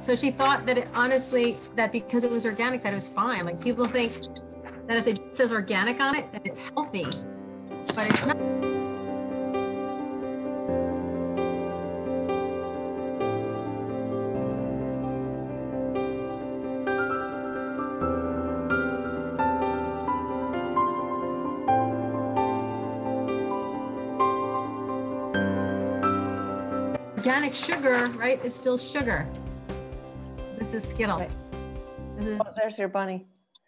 So she thought that it, honestly, that because it was organic, that it was fine. Like people think that if it says organic on it, that it's healthy, but it's not. Organic sugar, right, is still sugar. This is Skittles. Right. This is, Oh, there's your bunny.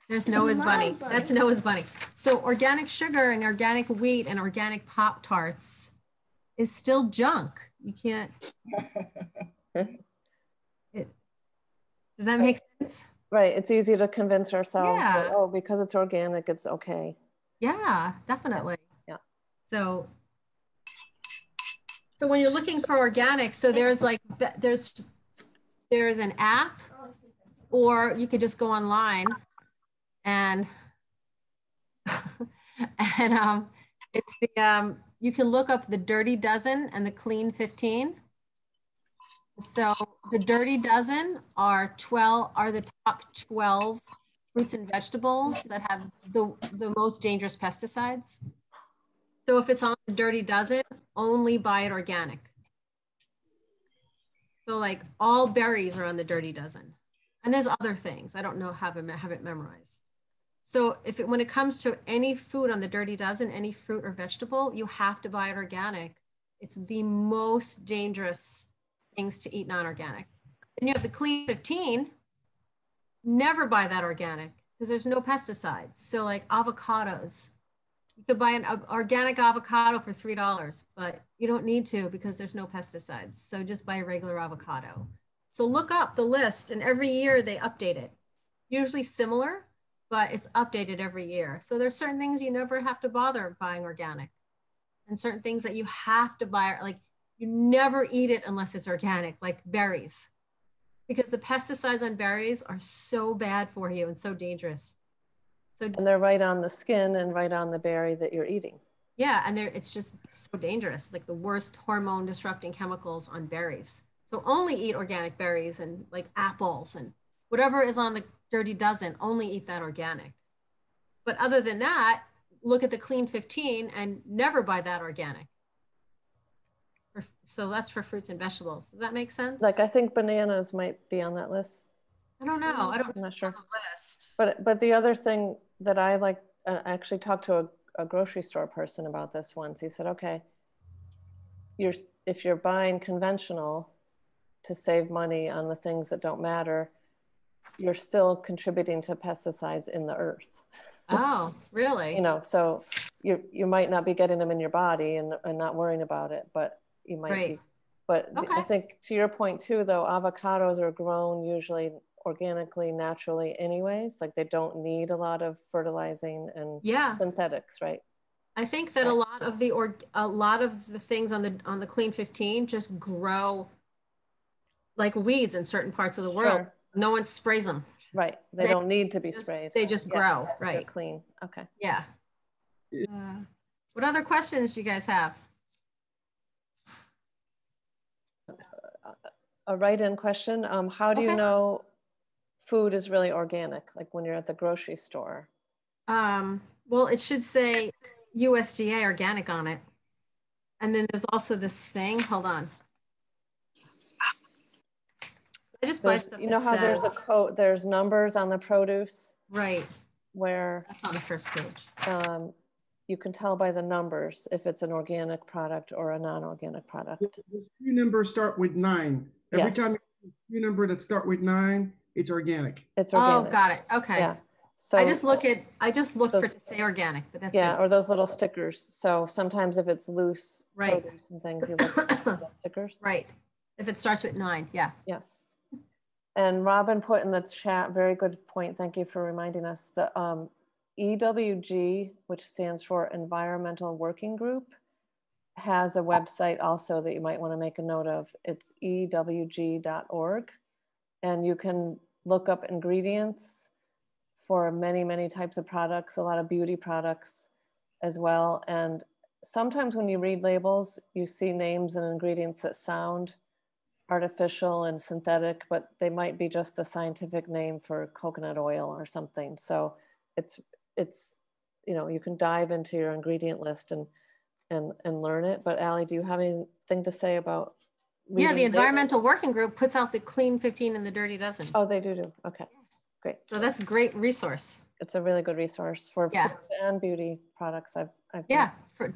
there's Noah's bunny. That's Noah's bunny. So organic sugar and organic wheat and organic Pop-Tarts is still junk. You can't. Does that make sense? Right. It's easy to convince ourselves that, Yeah. oh, because it's organic, it's okay. Yeah, definitely. Yeah. So when you're looking for organic, so there's like, there's an app, or you could just go online and and it's the you can look up the Dirty Dozen and the Clean 15. So the Dirty Dozen are the top 12 fruits and vegetables that have the most dangerous pesticides. So if it's on the Dirty Dozen, only buy it organic. So like all berries are on the Dirty Dozen, and there's other things I don't know, have it memorized. So when it comes to any food on the Dirty Dozen, any fruit or vegetable, you have to buy it organic. It's the most dangerous things to eat non-organic. And you have the Clean 15, never buy that organic because there's no pesticides. So like avocados, you could buy an organic avocado for $3, but you don't need to because there's no pesticides. So just buy a regular avocado. So look up the list, and every year they update it. Usually similar, but it's updated every year. So there's certain things you never have to bother buying organic, and certain things that you have to buy, like you never eat it unless it's organic, like berries, because the pesticides on berries are so bad for you and so dangerous. So, and they're right on the skin and right on the berry that you're eating. Yeah, and it's just so dangerous. It's like the worst hormone disrupting chemicals on berries. So only eat organic berries and like apples and whatever is on the Dirty Dozen, only eat that organic. But other than that, look at the Clean 15 and never buy that organic. So that's for fruits and vegetables. Does that make sense? Like I think bananas might be on that list. I don't know. I'm not sure. On the list. But the other thing that I like, I actually talked to a grocery store person about this once. He said, okay, if you're buying conventional to save money on the things that don't matter, you're still contributing to pesticides in the earth. Oh, really? You know, so you might not be getting them in your body and not worrying about it, but you might be. But okay. I think to your point too, though, avocados are grown usually organically, naturally anyways. Like they don't need a lot of fertilizing and synthetics, right? I think that a lot of the things on the Clean 15 just grow like weeds in certain parts of the world. Sure. No one sprays them. Right. They don't need to be sprayed. They just grow. Right. They're clean. Okay. Yeah. What other questions do you guys have? A write-in question. How do you know food is really organic? Like when you're at the grocery store? Well, it should say USDA organic on it. And then there's also this thing, hold on. I just buy stuff. You know how there's a code, there's numbers on the produce? Right. Where that's on the first page. You can tell by the numbers if it's an organic product or a non-organic product. The few numbers start with 9. Every time you see a number that start with 9, it's organic. It's organic. Oh, got it. Okay. Yeah. So I just look for it to say organic, but that's good. Or those little stickers. So sometimes if it's loose produce and things, you look at the stickers. Right. If it starts with 9, yeah. Yes. And Robin put in the chat, very good point. Thank you for reminding us. The EWG, which stands for Environmental Working Group, has a website also that you might want to make a note of. It's ewg.org. And you can look up ingredients for many, many types of products, a lot of beauty products as well. And sometimes when you read labels, you see names and ingredients that sound artificial and synthetic, but they might be just the scientific name for coconut oil or something. So it's, you know, you can dive into your ingredient list and learn it. But Allie, do you have anything to say about Yeah, the environmental working group puts out the clean 15 and the dirty dozen. Oh, they do. Okay, great. So that's a great resource. It's a really good resource for food and beauty products.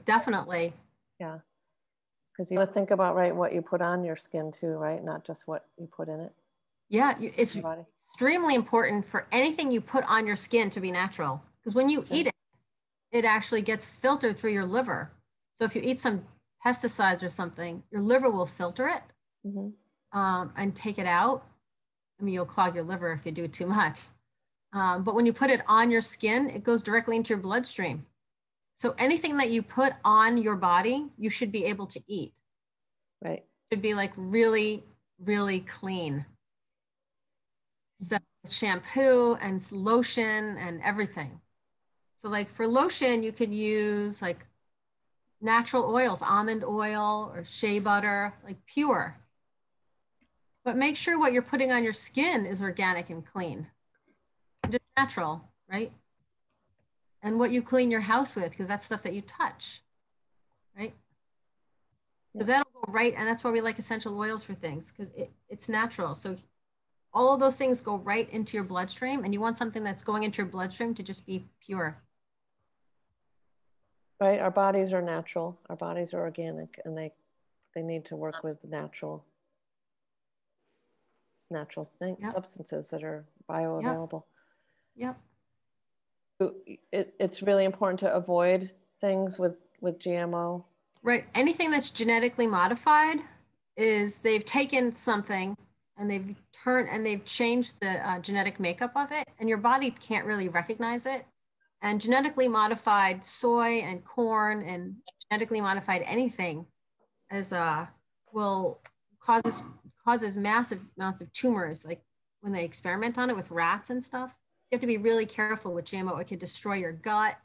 Definitely. Yeah, because you want to think about, right, what you put on your skin too, right? Not just what you put in it. Yeah, it's extremely important for anything you put on your skin to be natural. Because when you eat it, it actually gets filtered through your liver. So if you eat some pesticides or something, your liver will filter it and take it out. I mean, you'll clog your liver if you do too much. But when you put it on your skin, it goes directly into your bloodstream. So anything that you put on your body, you should be able to eat. Right. It should be like really, really clean. So shampoo and lotion and everything. So like for lotion, you could use like natural oils, almond oil or shea butter, like pure. But make sure what you're putting on your skin is organic and clean. Just natural, right? And what you clean your house with, because that's stuff that you touch, right? Because that'll go right, and that's why we like essential oils for things, because it's natural. So all of those things go right into your bloodstream, and you want something that's going into your bloodstream to just be pure. Right, our bodies are natural, our bodies are organic, and they need to work with natural substances that are bioavailable. Yep. It's really important to avoid things with GMO. Right. Anything that's genetically modified is they've taken something and they've changed the genetic makeup of it, and your body can't really recognize it. And genetically modified soy and corn and genetically modified anything will causes massive amounts of tumors, like when they experiment on it with rats and stuff. You have to be really careful with GMO. It can destroy your gut.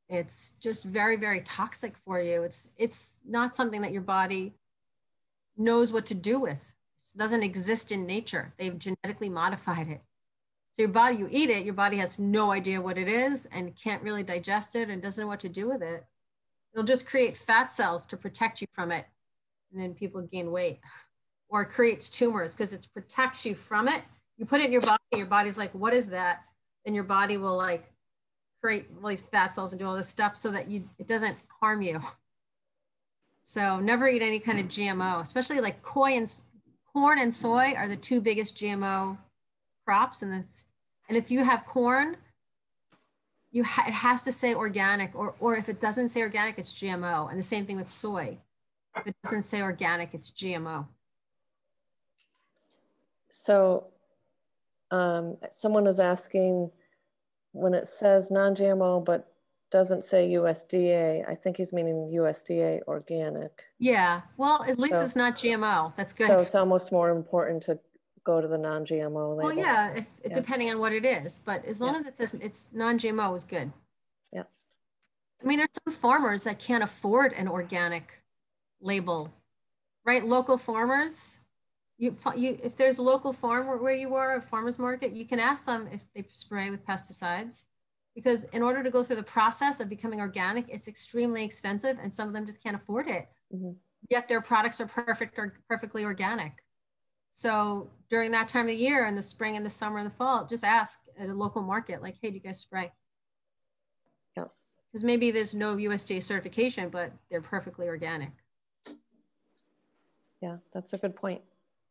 It's just very, very toxic for you. It's not something that your body knows what to do with. It doesn't exist in nature. They've genetically modified it. So your body, you eat it, your body has no idea what it is and can't really digest it and doesn't know what to do with it. It'll just create fat cells to protect you from it. And then people gain weight, or it creates tumors because it protects you from it. You put it in your body's like, what is that? And your body will like create all these fat cells and do all this stuff so that it doesn't harm you. So never eat any kind of GMO, especially like corn and soy are the two biggest GMO crops in this. And if you have corn, it has to say organic, or if it doesn't say organic, it's GMO. And the same thing with soy. If it doesn't say organic, it's GMO. So someone is asking, when it says non-GMO but doesn't say USDA, I think he's meaning USDA organic. Yeah, well, at least it's not GMO. That's good. So it's almost more important to go to the non-GMO label. Well, yeah, depending on what it is, but as long as it says it's non-GMO is good. Yeah. I mean, there's some farmers that can't afford an organic label, right? Local farmers, if there's a local farm where you are, a farmer's market, you can ask them if they spray with pesticides, because in order to go through the process of becoming organic, it's extremely expensive and some of them just can't afford it. Yet their products are perfectly organic. So during that time of year, in the spring and the summer and the fall, just ask at a local market, like, hey, do you guys spray? Yeah. Because maybe there's no USDA certification, but they're perfectly organic. Yeah, that's a good point.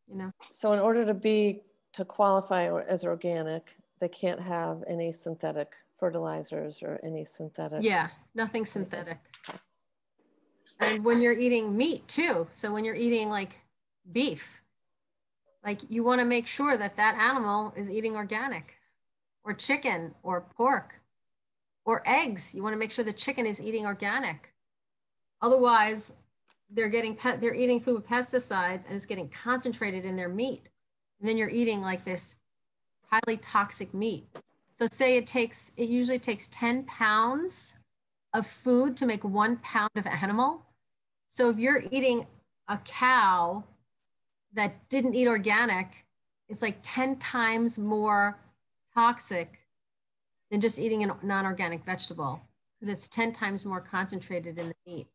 You know. So in order to qualify as organic, they can't have any synthetic fertilizers or any synthetic. Yeah, nothing synthetic. And when you're eating meat too, so when you're eating like beef, like you want to make sure that that animal is eating organic, or chicken or pork or eggs. You want to make sure the chicken is eating organic. Otherwise, they're eating food with pesticides and it's getting concentrated in their meat. And then you're eating like this highly toxic meat. So say it usually takes 10 pounds of food to make 1 pound of animal. So if you're eating a cow that didn't eat organic, it's like 10 times more toxic than just eating a non-organic vegetable, because it's 10 times more concentrated in the meat.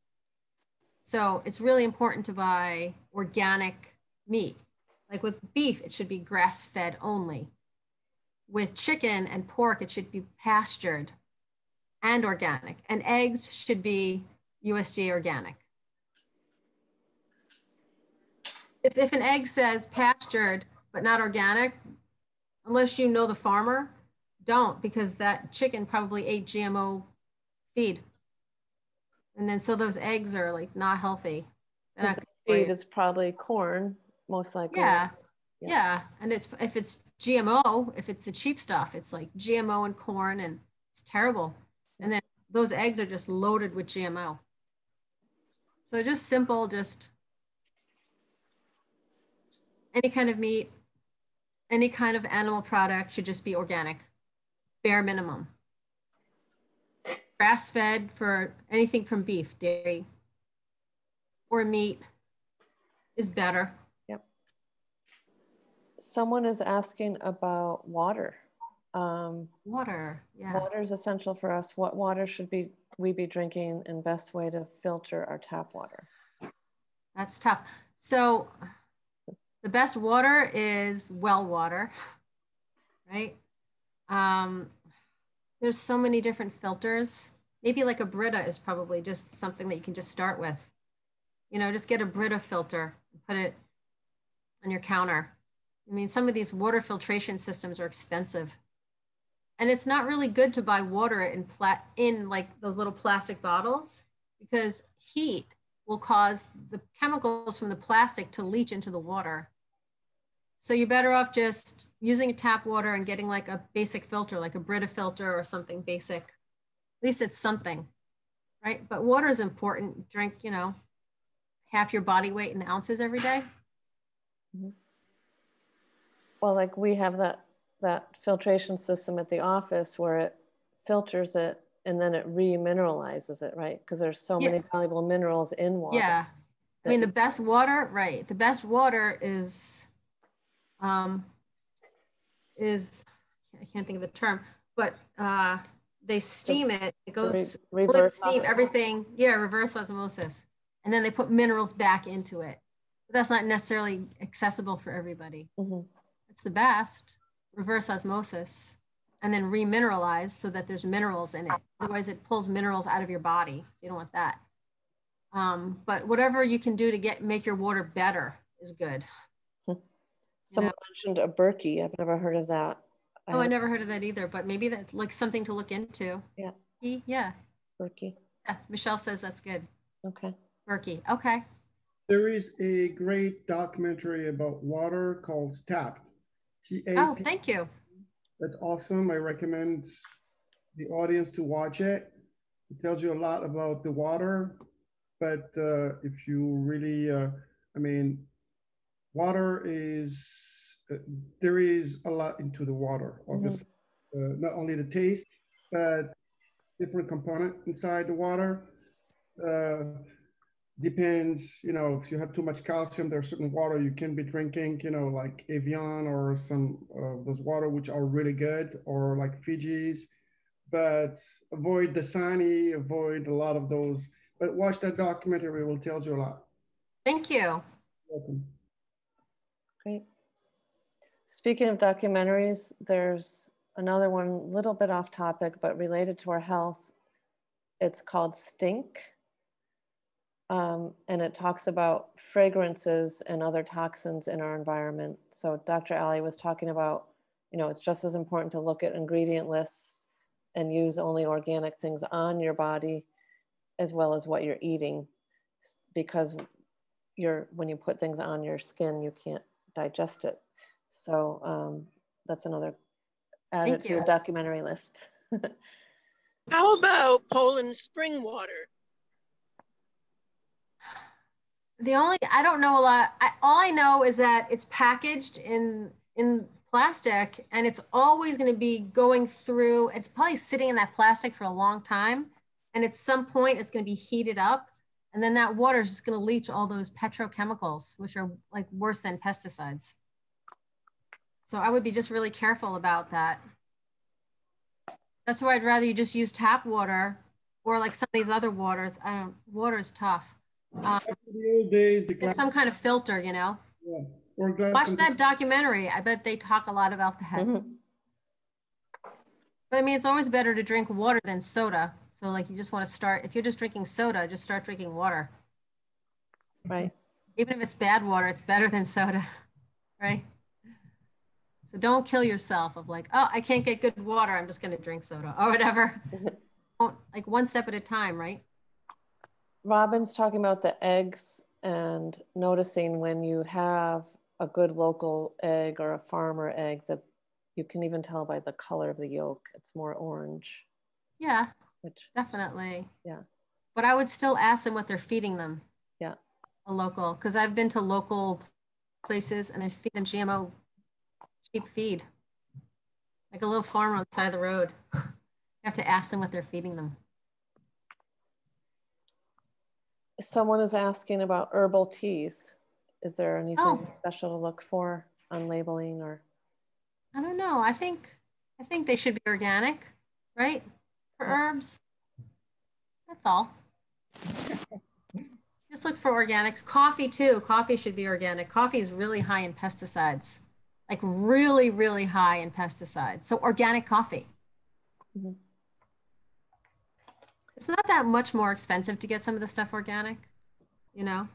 So it's really important to buy organic meat. Like with beef, it should be grass-fed only. With chicken and pork, it should be pastured and organic. And eggs should be USDA organic. If an egg says pastured but not organic, unless you know the farmer, don't, because that chicken probably ate GMO feed. And then so those eggs are like not healthy. The feed is probably corn, most likely. Yeah. Yeah. And if it's GMO, if it's the cheap stuff, it's like GMO and corn, and it's terrible. And then those eggs are just loaded with GMO. So just simple, just any kind of meat, any kind of animal product should just be organic, bare minimum. Grass-fed for anything from beef, dairy, or meat is better. Yep. Someone is asking about water. Water, yeah. Water is essential for us. What water should we be drinking, and best way to filter our tap water? That's tough. So the best water is well water, right? There's so many different filters. Maybe like a Brita is probably just something that you can just start with. You know, just get a Brita filter and put it on your counter. I mean, some of these water filtration systems are expensive. And it's not really good to buy water in like those little plastic bottles, because heat will cause the chemicals from the plastic to leach into the water. So you're better off just using tap water and getting like a basic filter, like a Brita filter or something basic. At least it's something, right? But water is important. Drink, you know, half your body weight in ounces every day. Mm-hmm. Well, like we have that filtration system at the office where it filters it and then it remineralizes it, right? Because there's so many valuable minerals in water. Yeah. I mean, the best water, right? The best water is I can't think of the term, but they steam it. It goes reverse steam, everything. Yeah, reverse osmosis. And then they put minerals back into it. But that's not necessarily accessible for everybody. Mm-hmm. It's the best, reverse osmosis, and then remineralize so that there's minerals in it. Otherwise, it pulls minerals out of your body. So you don't want that. But whatever you can do to make your water better is good. Someone mentioned a Berkey. I've never heard of that. Oh, I never heard of that either, but maybe that's like something to look into. Yeah. Yeah. Berkey. Yeah, Michelle says that's good. Okay. Berkey. Okay. There is a great documentary about water called Tapped. Oh, thank you. That's awesome. I recommend the audience to watch it. It tells you a lot about the water, but if you really, I mean, water is, there is a lot into the water, obviously. Mm-hmm. Not only the taste, but different component inside the water. Depends, you know, if you have too much calcium, there's certain water you can be drinking, you know, like Evian or some of those water which are really good, or like Fiji's, but avoid Dasani, avoid a lot of those. But watch that documentary, it will tell you a lot. Thank you. You're welcome. Great. Speaking of documentaries, there's another one, a little bit off topic, but related to our health. It's called Stink. And it talks about fragrances and other toxins in our environment. So Dr. Allie was talking about, you know, it's just as important to look at ingredient lists and use only organic things on your body as well as what you're eating, because when you put things on your skin, you can't digest it. So that's another added to your documentary list. How about Poland spring water? I don't know a lot. All I know is that it's packaged in plastic, and it's always going to be going through, it's probably sitting in that plastic for a long time. And at some point it's going to be heated up, And then that water is just going to leach all those petrochemicals, which are like worse than pesticides. So I would be just really careful about that. That's why I'd rather you just use tap water or like some of these other waters. Water is tough. The old days, It's some kind of filter, you know? Yeah. Or glass Watch that documentary. I bet they talk a lot about that. Mm-hmm. But I mean, it's always better to drink water than soda. So like you just want to start, if you're just drinking soda, just start drinking water. Right. Even if it's bad water, it's better than soda, right? So don't kill yourself of like, oh, I can't get good water, I'm just going to drink soda or whatever. Like one step at a time, right? Robin's talking about the eggs and noticing when you have a good local egg or a farmer egg that you can even tell by the color of the yolk. It's more orange. Yeah, definitely. Yeah. But I would still ask them what they're feeding them. Yeah. A local, because I've been to local places and they feed them GMO cheap feed. Like a little farmer on the side of the road. You have to ask them what they're feeding them. Someone is asking about herbal teas. Is there anything special to look for on labeling or? I don't know. I think they should be organic, right? For herbs. That's all. Just look for organics. Coffee too. Coffee should be organic. Coffee is really high in pesticides. Like really, really high in pesticides. So organic coffee. Mm-hmm. It's not that much more expensive to get some of the stuff organic, you know?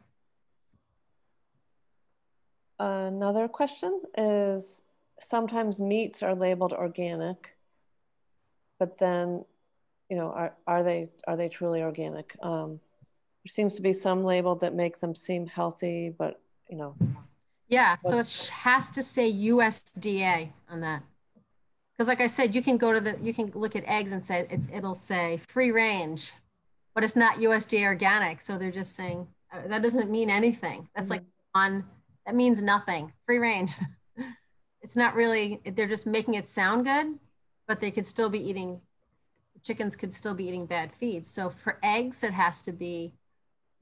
Another question is sometimes meats are labeled organic, but then, you know, are they truly organic? There seems to be some labeled that make them seem healthy, but you know. Yeah, so it has to say USDA on that. Because like I said, you can look at eggs and say, it'll say free range, but it's not USDA organic. So they're just saying, that doesn't mean anything. That's like that means nothing, free range. It's not really, they're just making it sound good, but they could still be eating, chickens could still be eating bad feeds. So for eggs, it has to be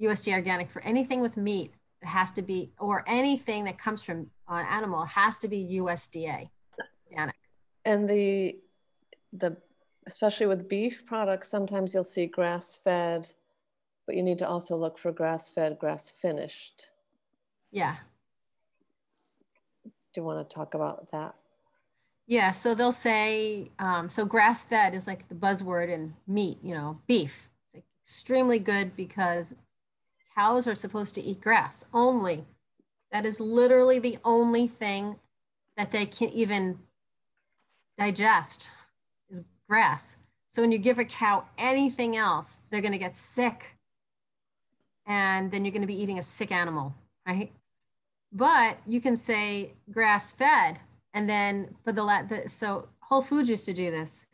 USDA organic. For anything with meat, it has to be, or anything that comes from an animal, it has to be USDA organic. And the especially with beef products, sometimes you'll see grass-fed, but you need to also look for grass-fed, grass-finished. Yeah. Do you want to talk about that? Yeah, so they'll say, so grass-fed is like the buzzword in meat, you know, beef. It's like extremely good because cows are supposed to eat grass only. That is literally the only thing that they can even digest is grass. So when you give a cow anything else, they're going to get sick. And then you're going to be eating a sick animal, right? But you can say grass fed. And then for so Whole Foods used to do this.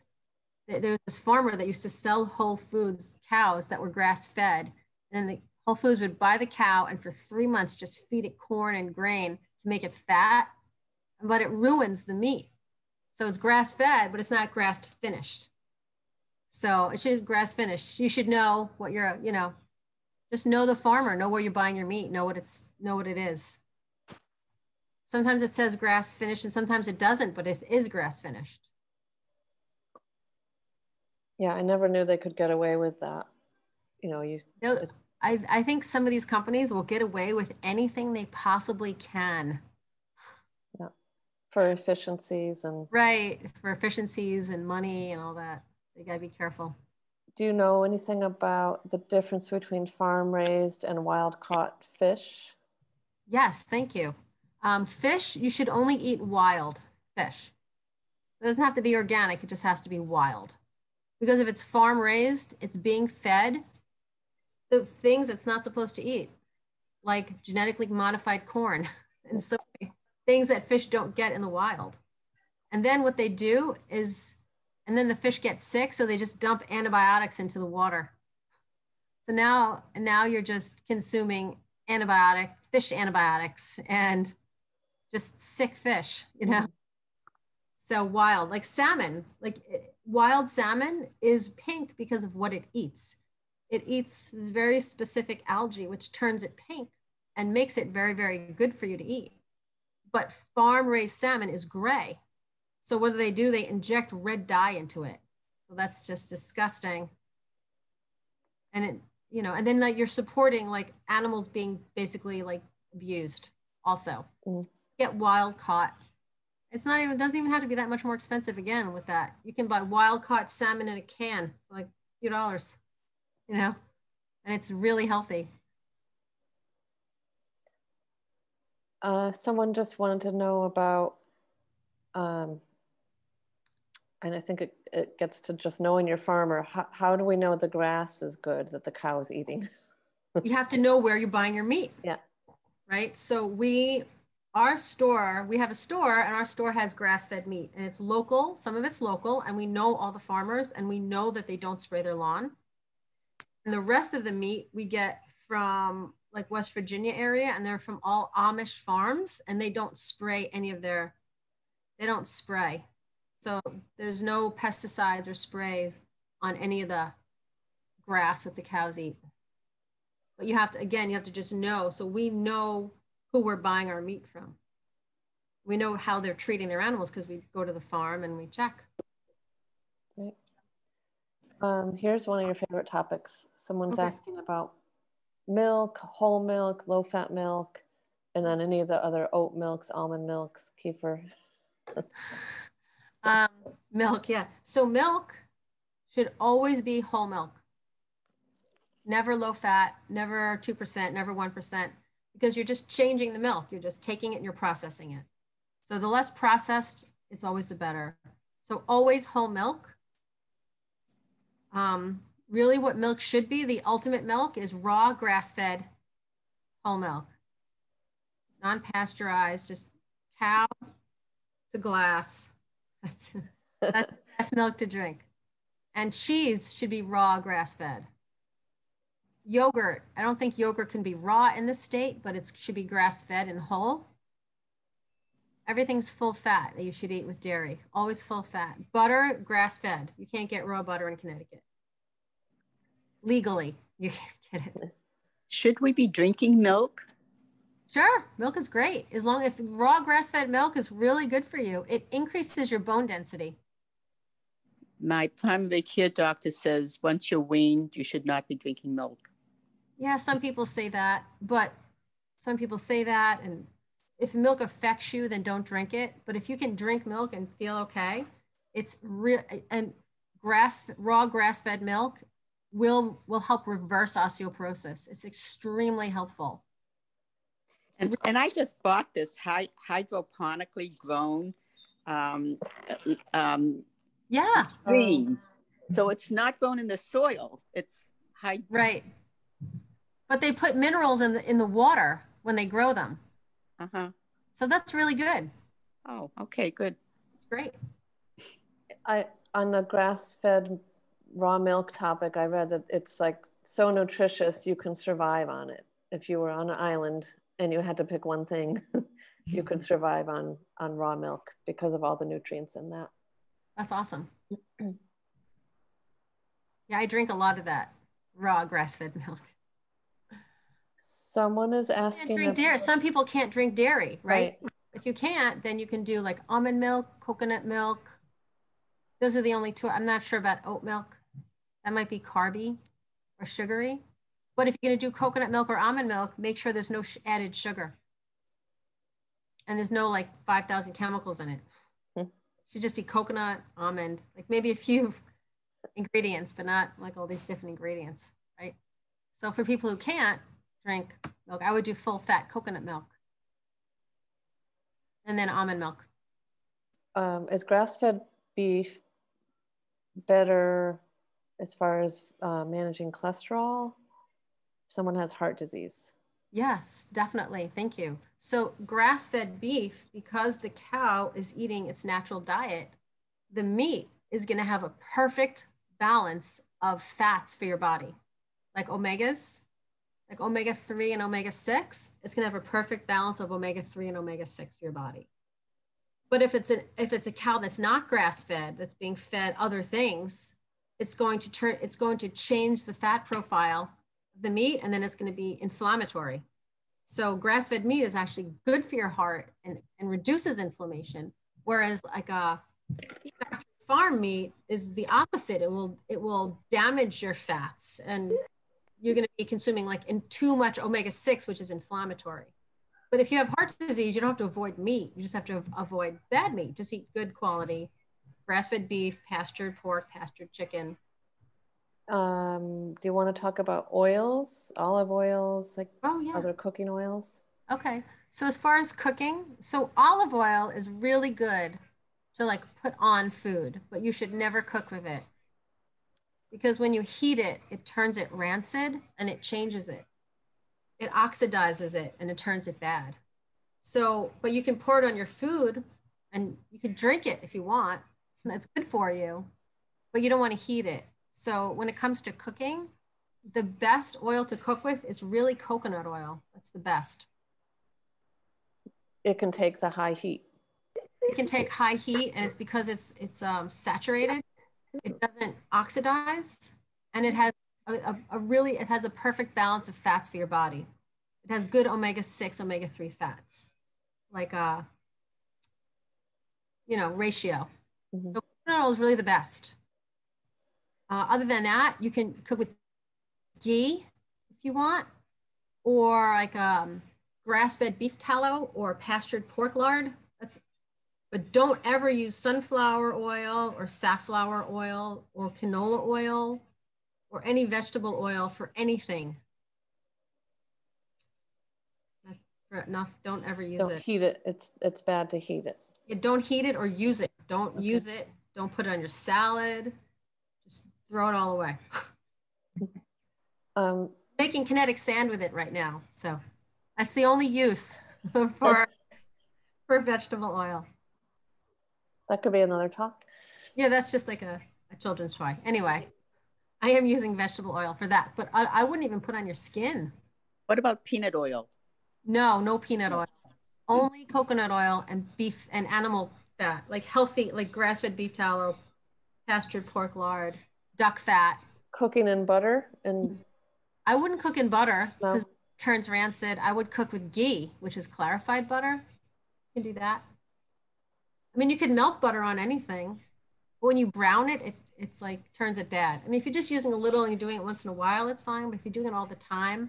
There was this farmer that used to sell Whole Foods cows that were grass fed. And the Whole Foods would buy the cow and for 3 months just feed it corn and grain to make it fat, but it ruins the meat. So it's grass fed, but it's not grass finished. So it should grass finished. You should know what you're, you know, just know the farmer, know where you're buying your meat, know what it is. Sometimes it says grass finished and sometimes it doesn't, but it is grass finished. Yeah, I never knew they could get away with that. You know, I think some of these companies will get away with anything they possibly can. Yeah, for efficiencies and. Right, for efficiencies and money and all that. You gotta be careful. Do you know anything about the difference between farm raised and wild caught fish? Yes, thank you. Fish, you should only eat wild fish. It doesn't have to be organic, it just has to be wild. Because if it's farm raised, it's being fed the things it's not supposed to eat, like genetically modified corn and so many things that fish don't get in the wild. And then what they do is, and then the fish get sick, so they just dump antibiotics into the water. So now you're just consuming fish antibiotics and just sick fish, you know? So like salmon, like wild salmon is pink because of what it eats. it eats this very specific algae, which turns it pink and makes it very, very good for you to eat. But farm-raised salmon is gray. So what do? They inject red dye into it. So that's just disgusting. And it, you know, and then like you're supporting like animals being basically like abused also. Get wild caught. It's not even, doesn't even have to be that much more expensive again with that. You can buy wild caught salmon in a can for like a few dollars, you know, and it's really healthy. Someone just wanted to know about, and I think it gets to just knowing your farmer. How do we know the grass is good that the cow is eating? You have to know where you're buying your meat. Yeah. Right. So we have a store and our store has grass-fed meat and it's local. Some of it's local and we know all the farmers and we know that they don't spray their lawn. And the rest of the meat we get from like West Virginia area and they're from all Amish farms and they don't spray they don't spray. So there's no pesticides or sprays on any of the grass that the cows eat. But you have to just know. So we know who we're buying our meat from. We know how they're treating their animals because we go to the farm and we check. Right. Here's one of your favorite topics. Someone's asking about milk, whole milk, low-fat milk, and then any of the other oat milks, almond milks, kefir. Milk, yeah. So milk should always be whole milk. Never low fat, never 2%, never 1%, because you're just changing the milk. You're just taking it and you're processing it. So the less processed, it's always the better. So always whole milk. Really what milk should be, the ultimate milk is raw grass-fed whole milk. Non-pasteurized, just cow to glass. That's the best milk to drink. And cheese should be raw grass-fed. Yogurt, I don't think yogurt can be raw in this state, but it should be grass-fed and whole. Everything's full fat that you should eat with dairy, always full fat. Butter, grass-fed. You can't get raw butter in Connecticut. Legally, you can't get it. Should we be drinking milk? Sure, milk is great. As long as raw grass-fed milk is really good for you. It increases your bone density. My primary care doctor says once you're weaned, you should not be drinking milk. Yeah, some people say that, and if milk affects you, then don't drink it. But if you can drink milk and feel okay, it's real. And raw grass-fed milk will help reverse osteoporosis. It's extremely helpful. And I just bought this hydroponically grown greens. So it's not grown in the soil. It's right. But they put minerals in the water when they grow them. Uh-huh. So that's really good. Oh, okay, good. It's great. On the grass-fed raw milk topic, I read that it's like so nutritious you can survive on it. If you were on an island and you had to pick one thing, you could survive on raw milk because of all the nutrients in that. That's awesome. Yeah, I drink a lot of that raw grass-fed milk. Someone is asking. Can't drink dairy. Some people can't drink dairy, right? If you can't, then you can do like almond milk, coconut milk. Those are the only two. I'm not sure about oat milk. That might be carby or sugary. But if you're going to do coconut milk or almond milk, make sure there's no added sugar. And there's no like 5,000 chemicals in it. It should just be coconut, almond, like maybe a few ingredients, but not like all these different ingredients, right? So for people who can't drink milk, I would do full fat coconut milk. And then almond milk. Is grass-fed beef better as far as managing cholesterol? If someone has heart disease? Yes, definitely. Thank you. So grass-fed beef, because the cow is eating its natural diet, the meat is going to have a perfect balance of fats for your body. Like omegas, like omega-3 and omega-6, it's going to have a perfect balance of omega-3 and omega-6 for your body. But if it's a cow that's not grass-fed, that's being fed other things, it's going to change the fat profile of the meat, and then it's going to be inflammatory. So grass-fed meat is actually good for your heart and reduces inflammation. Whereas like a factory farm meat is the opposite. It will damage your fats, and you're going to be consuming like too much omega-6, which is inflammatory. But if you have heart disease, you don't have to avoid meat. You just have to avoid bad meat. Just eat good quality grass-fed beef, pastured pork, pastured chicken. Do you want to talk about oils, olive oils, like other cooking oils? Okay. So as far as cooking, so olive oil is really good to like put on food, but you should never cook with it. Because when you heat it, it turns it rancid and it changes it. It oxidizes it and it turns it bad. So, but you can pour it on your food and you can drink it if you want. It's good for you, but you don't want to heat it. So when it comes to cooking, the best oil to cook with is really coconut oil. That's the best. It can take the high heat. It can take high heat, and it's because it's saturated. It doesn't oxidize, and it has it has a perfect balance of fats for your body. It has good omega-6, omega-3 fats, like ratio. Mm-hmm. So coconut oil is really the best. Other than that, you can cook with ghee if you want, or like grass-fed beef tallow or pastured pork lard. But don't ever use sunflower oil or safflower oil or canola oil or any vegetable oil for anything. Don't ever use it. Don't heat it. It's bad to heat it. Yeah, don't heat it or use it. Don't use it. Don't put it on your salad. Just throw it all away. Making kinetic sand with it right now. So that's the only use for vegetable oil. That could be another talk. Yeah, that's just like a children's toy. Anyway, I am using vegetable oil for that, but I wouldn't even put on your skin. What about peanut oil? No peanut oil. Only coconut oil and beef and animal fat, like healthy, like grass-fed beef tallow, pastured pork lard, duck fat. Cooking in butter? I wouldn't cook in butter because it turns rancid. I would cook with ghee, which is clarified butter. You can do that. I mean, you could melt butter on anything, but when you brown it, it's like turns it bad. I mean, if you're just using a little and you're doing it once in a while, it's fine. But if you're doing it all the time,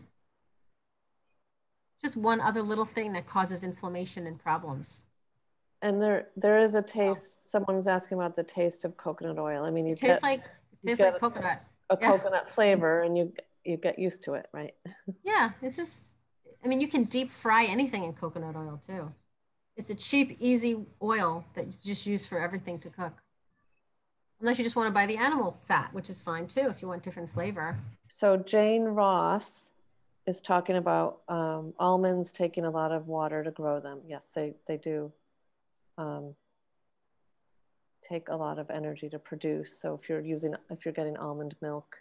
it's just one other little thing that causes inflammation and problems. And there is a taste. Someone's asking about the taste of coconut oil. I mean, it tastes like coconut. A coconut flavor, and you get used to it, right? Yeah, it's just. I mean, you can deep fry anything in coconut oil too. It's a cheap, easy oil that you just use for everything to cook. Unless you just want to buy the animal fat, which is fine too if you want different flavor. So Jane Roth is talking about almonds taking a lot of water to grow them. Yes, they do take a lot of energy to produce. So if you're getting almond milk,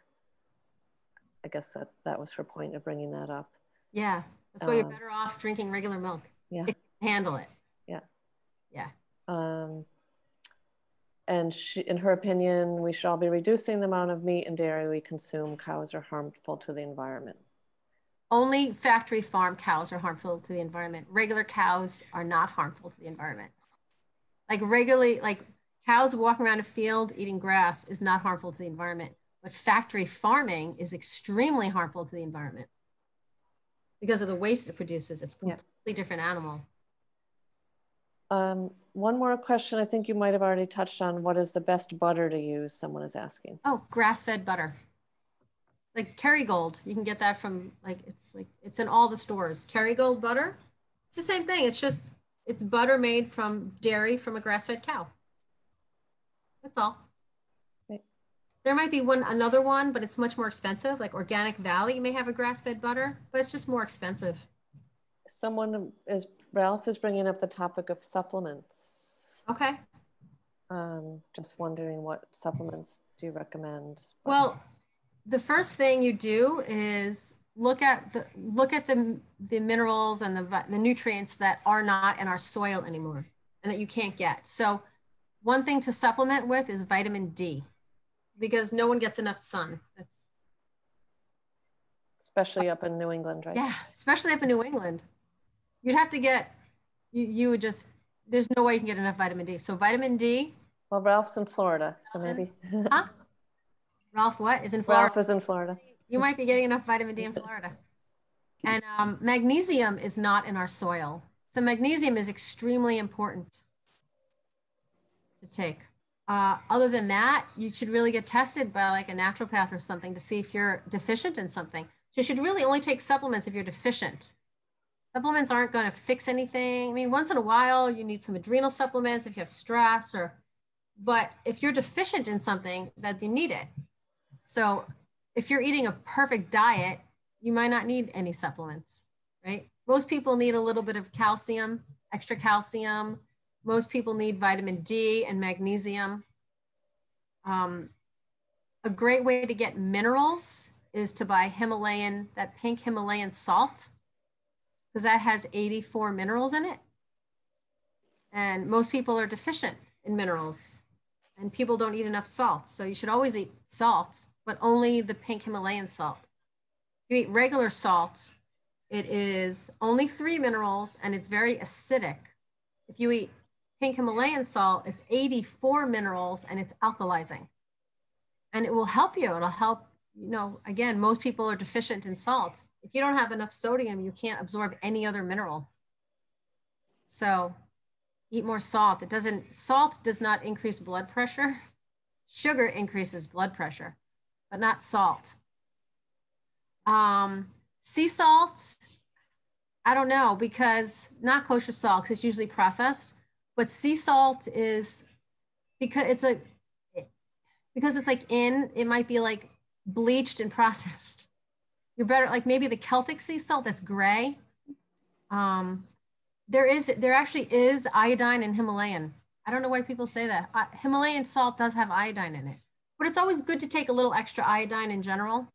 I guess that was her point of bringing that up. Yeah, that's why you're better off drinking regular milk. Yeah, if you can handle it. Yeah. And in her opinion, we should all be reducing the amount of meat and dairy we consume. Cows are harmful to the environment. Only factory farm cows are harmful to the environment. Regular cows are not harmful to the environment. Like cows walking around a field eating grass is not harmful to the environment. But factory farming is extremely harmful to the environment because of the waste it produces. It's a completely different animal. One more question I think you might have already touched on. What is the best butter to use? Someone is asking. Oh, grass-fed butter. Like Kerrygold. You can get that from it's in all the stores. Kerrygold butter. It's the same thing. It's butter made from dairy from a grass-fed cow. That's all. Okay. There might be another one, but it's much more expensive. Like Organic Valley may have a grass-fed butter, but it's just more expensive. Ralph is bringing up the topic of supplements. Okay. Just wondering what supplements do you recommend? Well, the first thing you do is look at the minerals and the nutrients that are not in our soil anymore and that you can't get. So one thing to supplement with is vitamin D. because no one gets enough sun. That's Especially up in New England, right? yeah, especially up in New England. You'd have to get, you would just, there's no way you can get enough vitamin D. So vitamin D. Well, Ralph's in Florida, so maybe. Huh? Ralph what? Is in Florida? Ralph is in Florida. You might be getting enough vitamin D in Florida. And magnesium is not in our soil. So magnesium is extremely important to take. Other than that, you should really get tested by like a naturopath or something to see if you're deficient in something. So you should really only take supplements if you're deficient. Supplements aren't going to fix anything. I mean, once in a while, you need some adrenal supplements if you have stress but if you're deficient in something, that you need it. So if you're eating a perfect diet, you might not need any supplements, right? Most people need a little bit of calcium, extra calcium. Most people need vitamin D and magnesium. A great way to get minerals is to buy that pink Himalayan salt, because that has 84 minerals in it. And most people are deficient in minerals, and people don't eat enough salt. So you should always eat salt, but only the pink Himalayan salt. If you eat regular salt, it is only 3 minerals and it's very acidic. If you eat pink Himalayan salt, it's 84 minerals and it's alkalizing. And it will help you. It'll help, again, most people are deficient in salt. If you don't have enough sodium, you can't absorb any other mineral. So eat more salt. Salt does not increase blood pressure. Sugar increases blood pressure, but not salt. Sea salt, I don't know, because not kosher salt, because it's usually processed, but sea salt is, because it's it might be like bleached and processed. You're better, like maybe the Celtic sea salt that's gray. There actually is iodine in Himalayan. I don't know why people say that. Himalayan salt does have iodine in it, but it's always good to take a little extra iodine in general.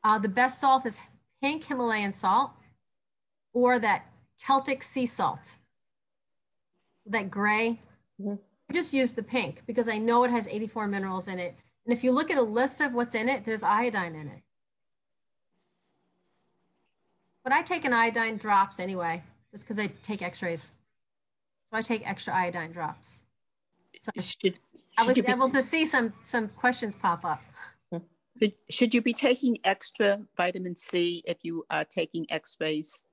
The best salt is pink Himalayan salt or that Celtic sea salt, that gray. Mm-hmm. I just use the pink because I know it has 84 minerals in it. And if you look at a list of what's in it, there's iodine in it. But I take an iodine drops anyway, just because I take x-rays. So I take extra iodine drops. So I was able to see some questions pop up. Should you be taking extra vitamin C if you are taking x-rays?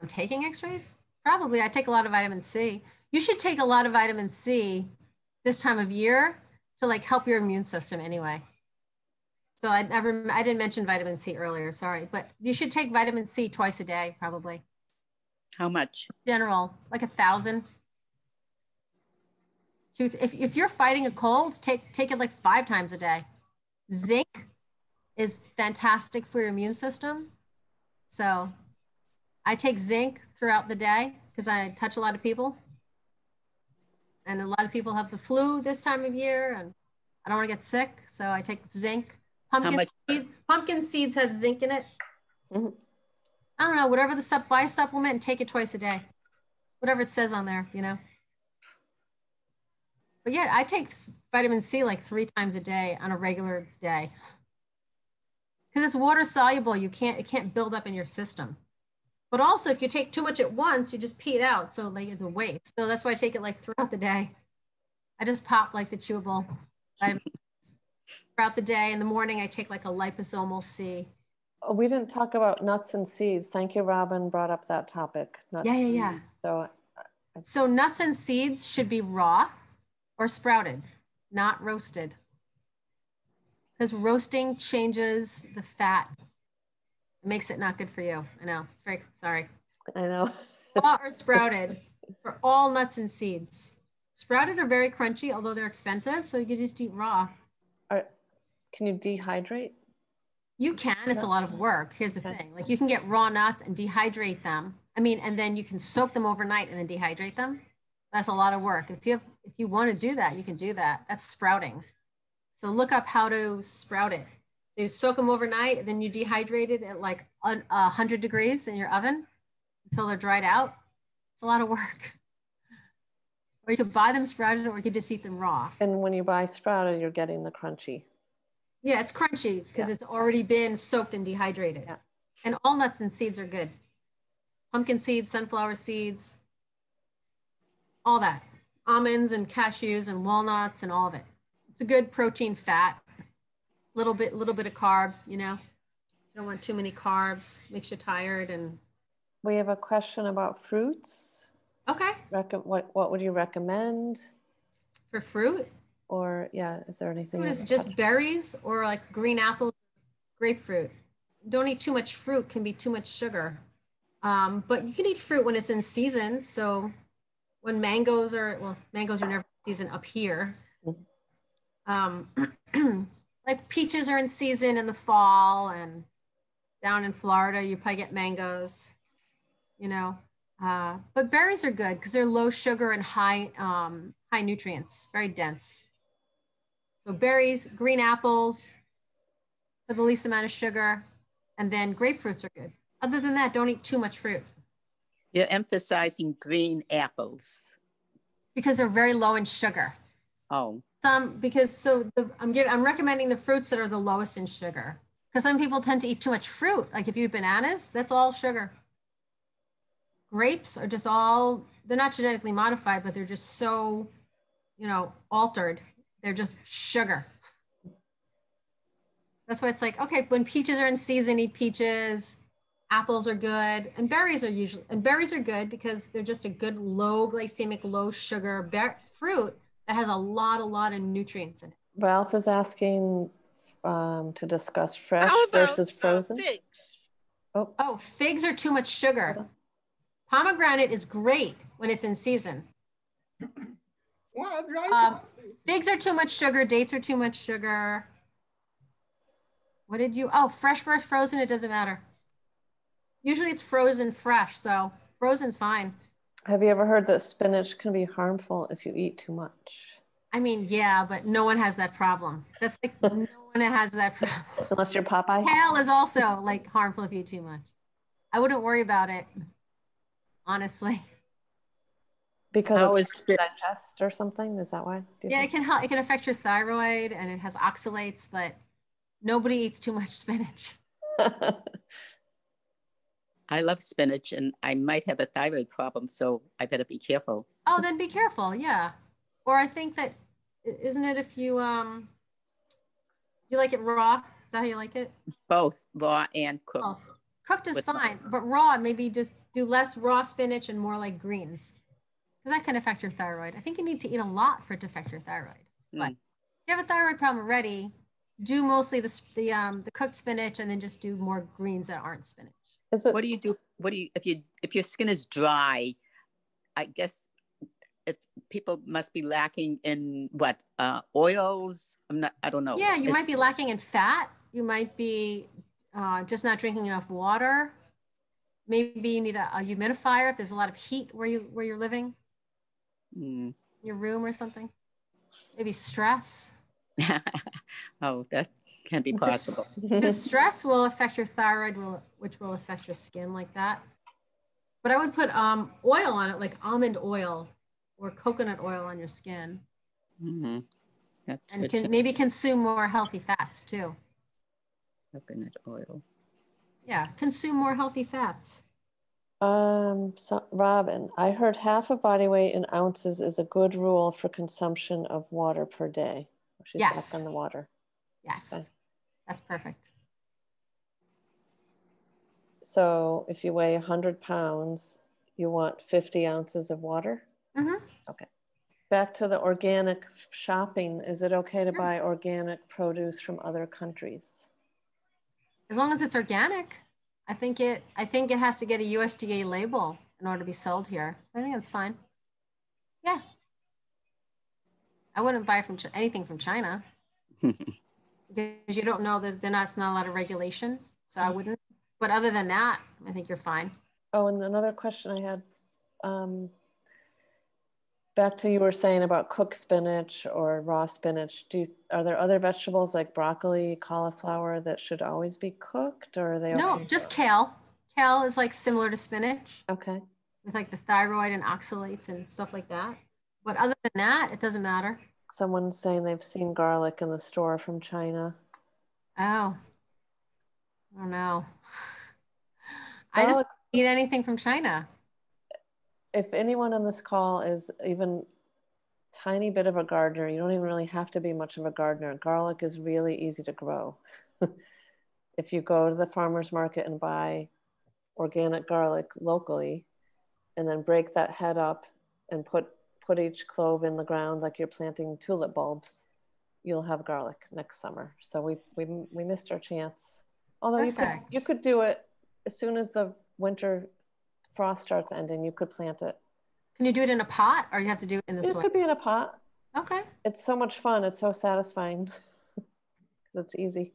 I'm taking x-rays? Probably. I take a lot of vitamin C. You should take a lot of vitamin C this time of year to like help your immune system anyway. So I didn't mention vitamin C earlier, sorry, but you should take vitamin C twice a day, probably. How much? General, like 1,000. If you're fighting a cold, take it like 5 times a day. Zinc is fantastic for your immune system. So I take zinc throughout the day because I touch a lot of people. And a lot of people have the flu this time of year and I don't want to get sick. So I take zinc. Pumpkin seeds have zinc in it. Mm-hmm. I don't know, whatever buy a supplement and take it twice a day. Whatever it says on there, But yeah, I take vitamin C like 3 times a day on a regular day. Because it's water soluble, it can't build up in your system. But also if you take too much at once, you just pee it out. So like it's a waste. So that's why I take it like throughout the day. I just pop like the chewable vitamins throughout the day. In the morning, I take like a liposomal C. Oh, we didn't talk about nuts and seeds. Thank you, Robin, brought up that topic. Nuts yeah. So nuts and seeds should be raw or sprouted, not roasted. Because roasting changes the fat. It makes it not good for you. I know, it's very, sorry. I know. Raw or sprouted for all nuts and seeds. Sprouted are very crunchy, although they're expensive. So you can just eat raw. Can you dehydrate? You can, it's a lot of work. Here's the thing, like you can get raw nuts and dehydrate them. And then you can soak them overnight and then dehydrate them. That's a lot of work. If you want to do that, you can do that. That's sprouting. So look up how to sprout it. So you soak them overnight, then you dehydrate it at like 100 degrees in your oven until they're dried out. It's a lot of work. Or you could buy them sprouted, or you could just eat them raw. And when you buy sprouted, you're getting the crunchy. Yeah, it's crunchy because it's already been soaked and dehydrated. Yeah. And all nuts and seeds are good. Pumpkin seeds, sunflower seeds, all that. Almonds and cashews and walnuts and all of it. It's a good protein, fat, little bit of carb, you know. You don't want too many carbs, makes you tired. And We have a question about fruits. okay. What would you recommend? For fruit? Or yeah, is there anything? Fruit is just berries or like green apples, grapefruit. Don't eat too much fruit, can be too much sugar. But you can eat fruit when it's in season. So when mangoes are never in season up here. Like peaches are in season in the fall, and down in Florida, you probably get mangoes, you know. But berries are good because they're low sugar and high nutrients, very dense. So berries, green apples for the least amount of sugar, and then grapefruits are good. Other than that, don't eat too much fruit. You're emphasizing green apples. Because they're very low in sugar. Oh. I'm recommending the fruits that are the lowest in sugar. Because some people tend to eat too much fruit. Like if you eat bananas, that's all sugar. Grapes are just they're not genetically modified, but they're just so, you know, altered. They're just sugar. That's why it's like, okay, when peaches are in season, eat peaches. Apples are good. And berries are good because they're just a good low glycemic, low sugar fruit that has a lot of nutrients in it. Ralph is asking to discuss fresh How about, versus frozen. Figs? Oh, figs are too much sugar. Pomegranate is great when it's in season. Figs are too much sugar. Dates are too much sugar. Fresh versus frozen, it doesn't matter. Usually it's frozen fresh, so frozen's fine. Have you ever heard that spinach can be harmful if you eat too much? I mean, yeah, but no one has that problem. That's like, no one has that problem. Unless you're Popeye. Kale is also like harmful if you eat too much. I wouldn't worry about it, honestly. Because it's digest or something? Is that why? Yeah, it can help. It can affect your thyroid, and it has oxalates, but nobody eats too much spinach. I love spinach, and I might have a thyroid problem, so I better be careful. Oh, then be careful, yeah. Or I think that, isn't it if you like it raw? Is that how you like it? Both raw and cooked. Both. Cooked is fine, but raw, maybe just do less raw spinach and more like greens, because that can affect your thyroid. I think you need to eat a lot for it to affect your thyroid. But if you have a thyroid problem already, do mostly the cooked spinach, and then just do more greens that aren't spinach. What do you do? If your skin is dry? I guess if people must be lacking in oils. I don't know. Yeah, you might be lacking in fat. You might be just not drinking enough water. Maybe you need a humidifier if there's a lot of heat where you're living, your room or something. Maybe stress. Oh, that can be possible. Because stress will affect your thyroid, which will affect your skin like that. But I would put oil on it, like almond oil or coconut oil on your skin. Mm-hmm. And maybe consume more healthy fats too. Coconut oil. Yeah, consume more healthy fats. So Robin, I heard half a body weight in ounces is a good rule for consumption of water per day. She's back on the water. Yes, okay. That's perfect. So if you weigh 100 pounds, you want 50 ounces of water? Mm-hmm. Okay. Back to the organic shopping. Is it okay to buy organic produce from other countries? As long as it's organic. I think it has to get a USDA label in order to be sold here. I think that's fine. Yeah. I wouldn't buy anything from China because you don't know that it's not a lot of regulation. So I wouldn't. But other than that, I think you're fine. Oh, and another question I had, back to you were saying about cooked spinach or raw spinach. Are there other vegetables like broccoli, cauliflower that should always be cooked, or are they okay? No, just kale. Kale is like similar to spinach. Okay. With like the thyroid and oxalates and stuff like that. But other than that, it doesn't matter. Someone's saying they've seen garlic in the store from China. Oh, I don't know. I just don't eat anything from China. If anyone on this call is even tiny bit of a gardener, you don't even really have to be much of a gardener. Garlic is really easy to grow. If you go to the farmer's market and buy organic garlic locally, and then break that head up and put each clove in the ground like you're planting tulip bulbs, you'll have garlic next summer. So we missed our chance. Although you could do it as soon as the winter frost starts ending, you could plant it. Can you do it in a pot, or you have to do it in the soil? It could be in a pot. Okay. It's so much fun. It's so satisfying. It's easy.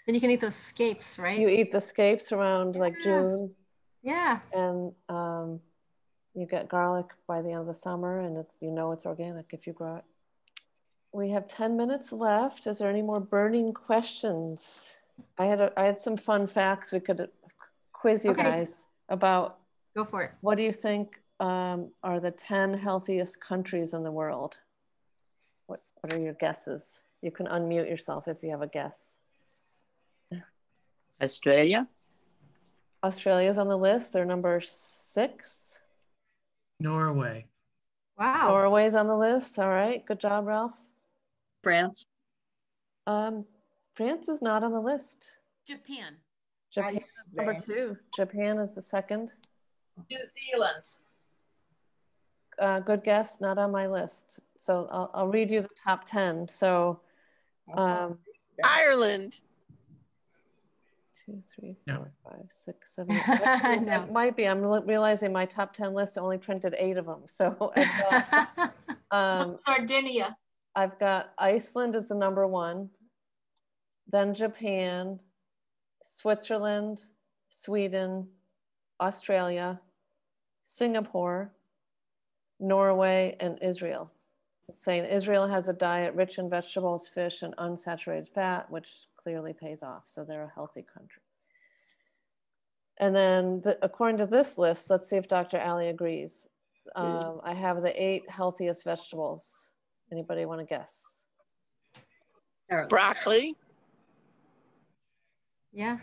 Then you can eat those scapes, right? You eat the scapes around like June. Yeah. And you get garlic by the end of the summer, and it's organic if you grow it. We have 10 minutes left. Is there any more burning questions? I had some fun facts we could quiz you guys about. Go for it. What do you think are the 10 healthiest countries in the world? What are your guesses? You can unmute yourself if you have a guess. Australia. Australia's on the list. They're number 6. Norway. Wow. Norway's on the list. All right. Good job, Ralph. France. France is not on the list. Japan. Japan is number 2. Japan is the second. New Zealand. Good guess. Not on my list. So I'll read you the top 10. So Ireland. 2, 3, No. 4, 5, 6, 7, 8. No. It might be. I'm realizing my top 10 list only printed 8 of them. So I've got, Sardinia. I've got Iceland as the number 1, then Japan, Switzerland, Sweden, Australia, Singapore, Norway, and Israel. It's saying Israel has a diet rich in vegetables, fish, and unsaturated fat, which clearly pays off. So they're a healthy country. And then according to this list, let's see if Dr. Allie agrees. I have the 8 healthiest vegetables. Anybody want to guess? Broccoli. Yeah.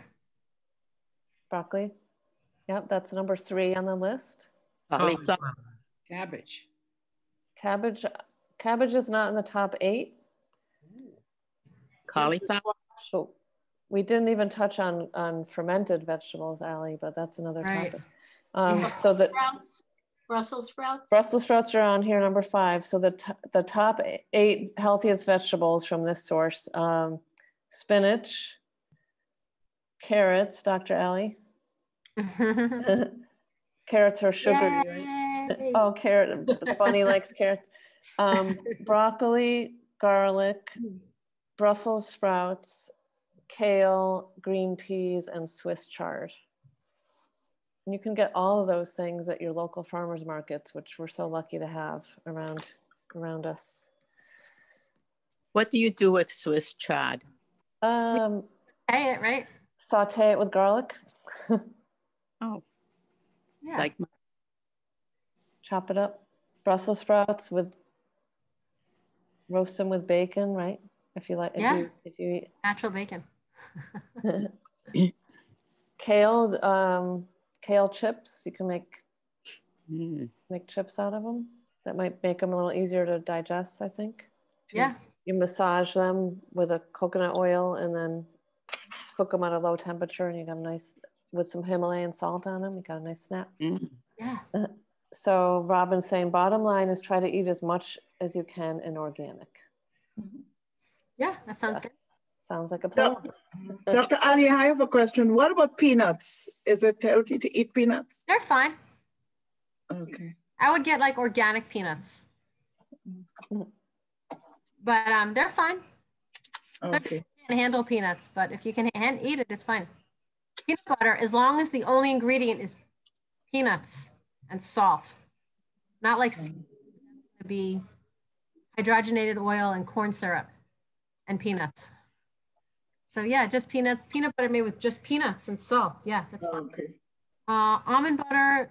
Broccoli. Yep, that's number 3 on the list. Cauliflower. Cabbage. Cabbage is not in the top 8. Cauliflower. So we didn't even touch on fermented vegetables, Allie, but that's another topic. So the Brussels sprouts. Brussels sprouts are on here, number 5. So the top 8 healthiest vegetables from this source: spinach, carrots. Dr. Allie. Carrots are sugary, right? Oh, carrot. The bunny likes carrots. Broccoli, garlic, Brussels sprouts, kale, green peas, and Swiss chard. And you can get all of those things at your local farmers markets, which we're so lucky to have around us. What do you do with Swiss chard? Say it, right? Saute it with garlic. Oh, Yeah. like Chop it up. Brussels sprouts roast them with bacon, right? If you like, if you eat natural bacon. Kale chips, you can make chips out of them. That might make them a little easier to digest, I think. You massage them with a coconut oil and then cook them at a low temperature, and you got a nice, with some Himalayan salt on them, you got a nice snap. Yeah. So Robin's saying, bottom line is try to eat as much as you can in organic. Yeah, that sounds good. Sounds like a plan. Dr. Ali, I have a question. What about peanuts? Is it healthy to eat peanuts? They're fine. Okay. I would get like organic peanuts. But they're fine. Okay. You can handle peanuts, but if you can eat it, it's fine. Peanut butter, as long as the only ingredient is peanuts and salt, not like to be hydrogenated oil and corn syrup and peanuts. So yeah, just peanut butter made with just peanuts and salt. Yeah, that's fine. Okay. Almond butter,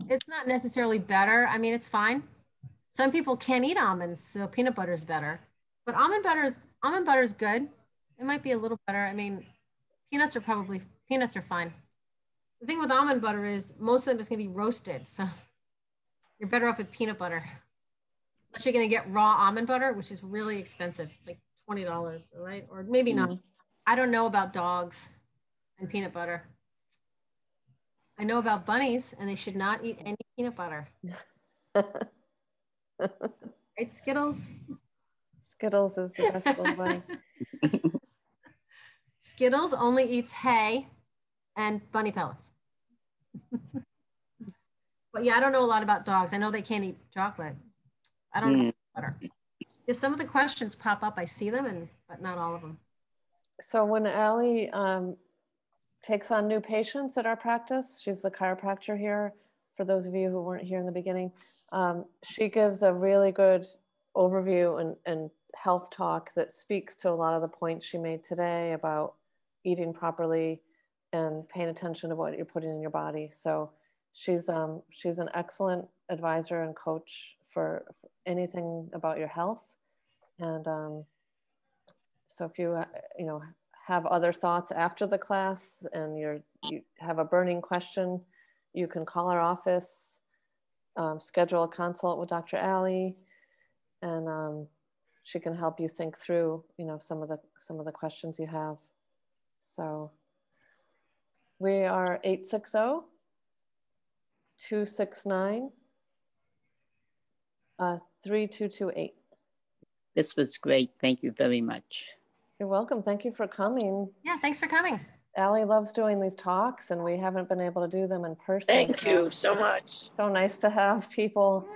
it's not necessarily better. I mean, it's fine. Some people can't eat almonds, so peanut butter is better. But almond butter is good. It might be a little better. I mean, peanuts are fine. The thing with almond butter is most of them is going to be roasted, so you're better off with peanut butter. Unless you're going to get raw almond butter, which is really expensive. It's like $20, right? Or maybe not. I don't know about dogs and peanut butter. I know about bunnies, and they should not eat any peanut butter. Right, Skittles? Skittles is the best little bunny. Skittles only eats hay and bunny pellets. But yeah, I don't know a lot about dogs. I know they can't eat chocolate. I don't know butter. Yeah, some of the questions pop up. I see them, but not all of them. So when Allie takes on new patients at our practice, she's the chiropractor here, for those of you who weren't here in the beginning, she gives a really good overview and health talk that speaks to a lot of the points she made today about eating properly and paying attention to what you're putting in your body. So she's an excellent advisor and coach for anything about your health. And so if you have other thoughts after the class and you have a burning question, you can call our office, schedule a consult with Dr. Allie, and she can help you think through, some of the questions you have. So we are 860-269-3228. This was great. Thank you very much. You're welcome. Thank you for coming. Yeah, thanks for coming. Allie loves doing these talks, and we haven't been able to do them in person. Thank you so much. So nice to have people.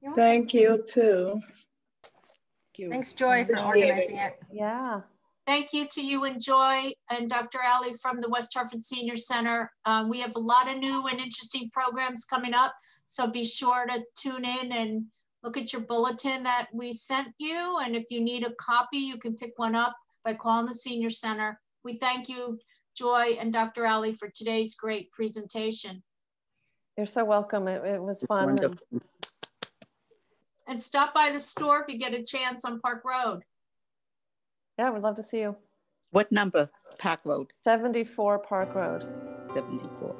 Yeah, Thank you too. Thanks, Joy, for organizing it. Yeah. Thank you to you and Joy and Dr. Allie from the West Hartford Senior Center. We have a lot of new and interesting programs coming up, so be sure to tune in and look at your bulletin that we sent you. And if you need a copy, you can pick one up by calling the Senior Center. We thank you, Joy and Dr. Allie, for today's great presentation. You're so welcome. It was fun. And stop by the store if you get a chance on Park Road. Yeah, we'd love to see you. What number? Park Road? 74 Park Road. 74.